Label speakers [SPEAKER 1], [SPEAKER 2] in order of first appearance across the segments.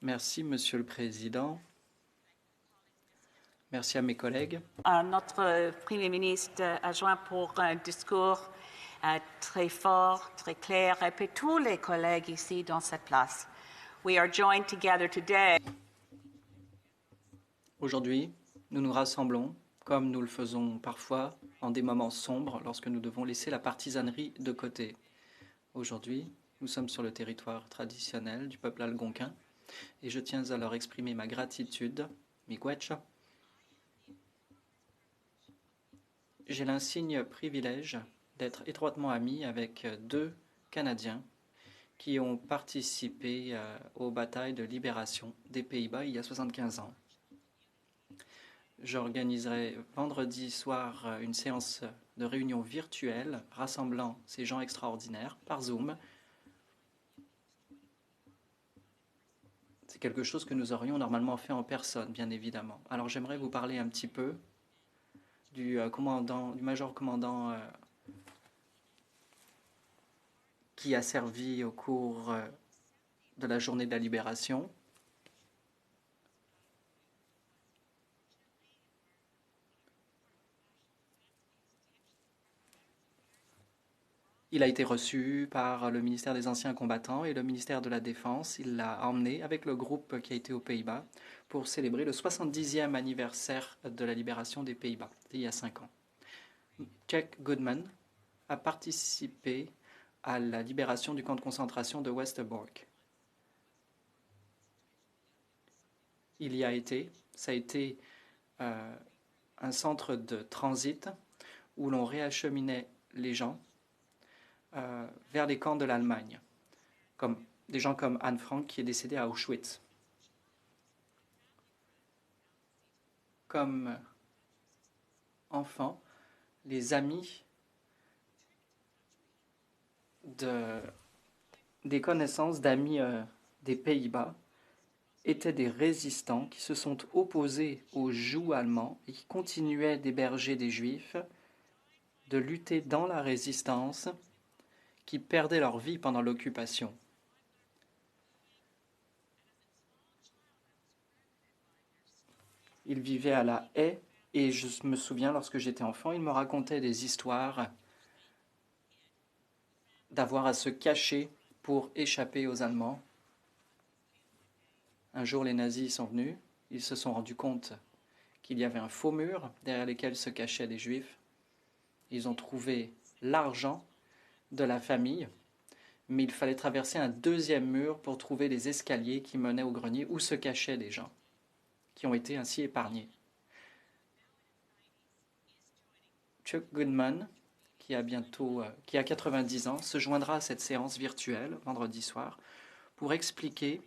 [SPEAKER 1] Merci, Monsieur le Président. Merci à mes collègues.
[SPEAKER 2] À notre Premier ministre adjoint pour un discours très fort, très clair, et puis tous les collègues ici dans cette place. We are joined together today.
[SPEAKER 1] Aujourd'hui, nous nous rassemblons, comme nous le faisons parfois en des moments sombres lorsque nous devons laisser la partisanerie de côté. Aujourd'hui, nous sommes sur le territoire traditionnel du peuple algonquin et je tiens à leur exprimer ma gratitude, miigwech. J'ai l'insigne privilège d'être étroitement ami avec deux Canadiens qui ont participé aux batailles de libération des Pays-Bas il y a 75 ans. J'organiserai vendredi soir une séance de réunion virtuelle rassemblant ces gens extraordinaires par Zoom. C'est quelque chose que nous aurions normalement fait en personne, bien évidemment. Alors j'aimerais vous parler un petit peu du major-commandant qui a servi au cours de la journée de la libération. Il a été reçu par le ministère des Anciens Combattants et le ministère de la Défense. Il l'a emmené avec le groupe qui a été aux Pays-Bas pour célébrer le 70e anniversaire de la libération des Pays-Bas, il y a 5 ans. Jack Goodman a participé à la libération du camp de concentration de Westerbork. Il y a été, ça a été un centre de transit où l'on réacheminait les gens vers les camps de l'Allemagne, comme des gens comme Anne Frank qui est décédée à Auschwitz. Comme enfant, les amis des connaissances d'amis des Pays-Bas étaient des résistants qui se sont opposés aux jougs allemands et qui continuaient d'héberger des juifs, de lutter dans la résistance, qui perdaient leur vie pendant l'occupation. Ils vivaient à La Haye et je me souviens, lorsque j'étais enfant, ils me racontaient des histoires d'avoir à se cacher pour échapper aux Allemands. Un jour, les nazis sont venus, ils se sont rendus compte qu'il y avait un faux mur derrière lequel se cachaient des juifs. Ils ont trouvé l'argent de la famille, mais il fallait traverser un deuxième mur pour trouver les escaliers qui menaient au grenier où se cachaient des gens, qui ont été ainsi épargnés. Chuck Goodman, qui a 90 ans, se joindra à cette séance virtuelle vendredi soir pour expliquer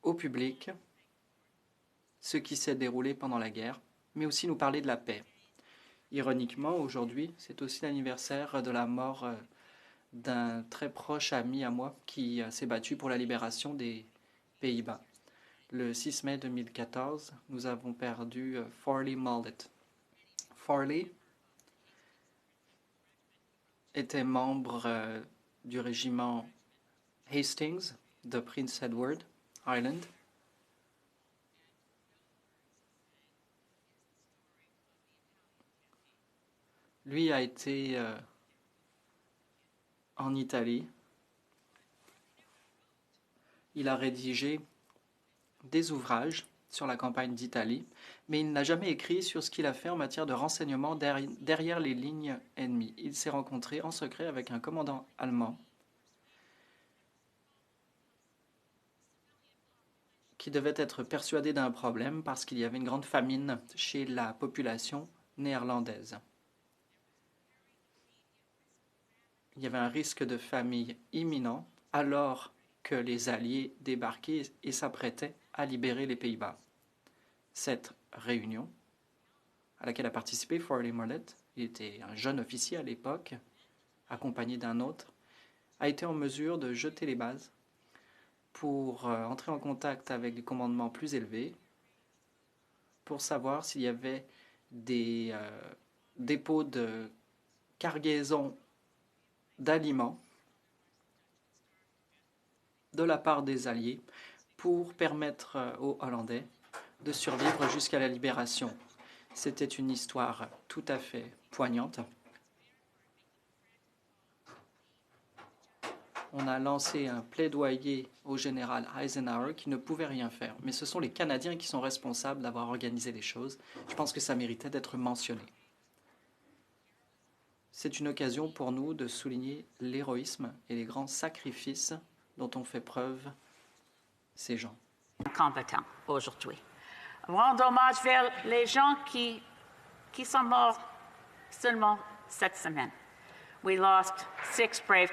[SPEAKER 1] au public ce qui s'est déroulé pendant la guerre, mais aussi nous parler de la paix. Ironiquement, aujourd'hui, c'est aussi l'anniversaire de la mort d'un très proche ami à moi qui s'est battu pour la libération des Pays-Bas. Le 6 mai 2014, nous avons perdu Farley Mullet. Farley était membre du régiment Hastings de Prince Edward Island. Lui a été en Italie. Il a rédigé des ouvrages sur la campagne d'Italie, mais il n'a jamais écrit sur ce qu'il a fait en matière de renseignement derrière les lignes ennemies. Il s'est rencontré en secret avec un commandant allemand qui devait être persuadé d'un problème parce qu'il y avait une grande famine chez la population néerlandaise. Il y avait un risque de famine imminent alors que les Alliés débarquaient et s'apprêtaient à libérer les Pays-Bas. Cette réunion, à laquelle a participé Farley Mullet, il était un jeune officier à l'époque, accompagné d'un autre, a été en mesure de jeter les bases pour entrer en contact avec des commandements plus élevés, pour savoir s'il y avait des dépôts de cargaison d'aliments de la part des Alliés pour permettre aux Hollandais de survivre jusqu'à la libération. C'était une histoire tout à fait poignante. On a lancé un plaidoyer au général Eisenhower qui ne pouvait rien faire. Mais ce sont les Canadiens qui sont responsables d'avoir organisé les choses. Je pense que ça méritait d'être mentionné. C'est une occasion pour nous de souligner l'héroïsme et les grands sacrifices dont ont fait preuve ces gens.
[SPEAKER 2] Combattants aujourd'hui. Rendre hommage vers les gens qui sont morts seulement cette semaine. We lost 6 brave.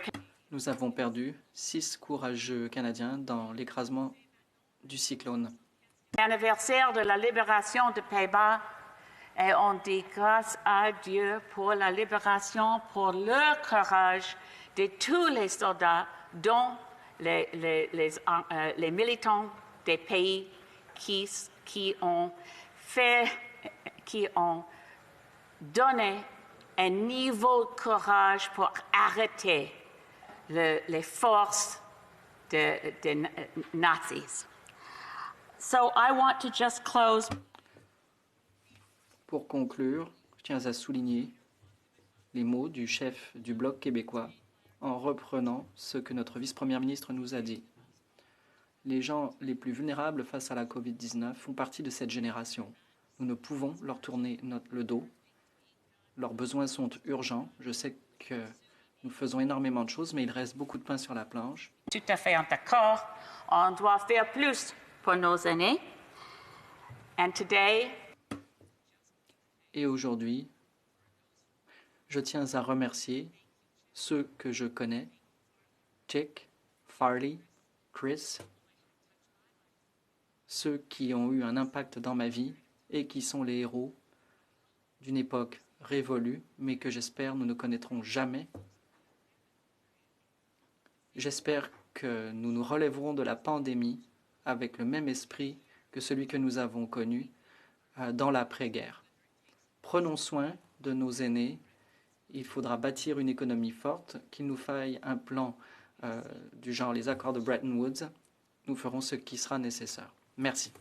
[SPEAKER 1] Nous avons perdu 6 courageux Canadiens dans l'écrasement du cyclone.
[SPEAKER 2] L'anniversaire de la libération des Pays-Bas et on dit grâce à Dieu pour la libération, pour leur courage de tous les soldats, dont les militants des pays qui ont donné un niveau de courage pour arrêter les forces des nazis. So I want to just close.
[SPEAKER 1] Pour conclure, je tiens à souligner les mots du chef du Bloc québécois en reprenant ce que notre vice-première ministre nous a dit. Les gens les plus vulnérables face à la COVID-19 font partie de cette génération. Nous ne pouvons leur tourner le dos. Leurs besoins sont urgents. Je sais que nous faisons énormément de choses, mais il reste beaucoup de pain sur la planche.
[SPEAKER 2] Tout à fait d'accord. On doit faire plus pour nos aînés. And today,
[SPEAKER 1] et aujourd'hui, je tiens à remercier ceux que je connais, Chick, Farley, Chris, ceux qui ont eu un impact dans ma vie et qui sont les héros d'une époque révolue, mais que j'espère nous ne connaîtrons jamais. J'espère que nous nous relèverons de la pandémie avec le même esprit que celui que nous avons connu dans l'après-guerre. Prenons soin de nos aînés. Il faudra bâtir une économie forte, qu'il nous faille un plan du genre les accords de Bretton Woods. Nous ferons ce qui sera nécessaire. Merci.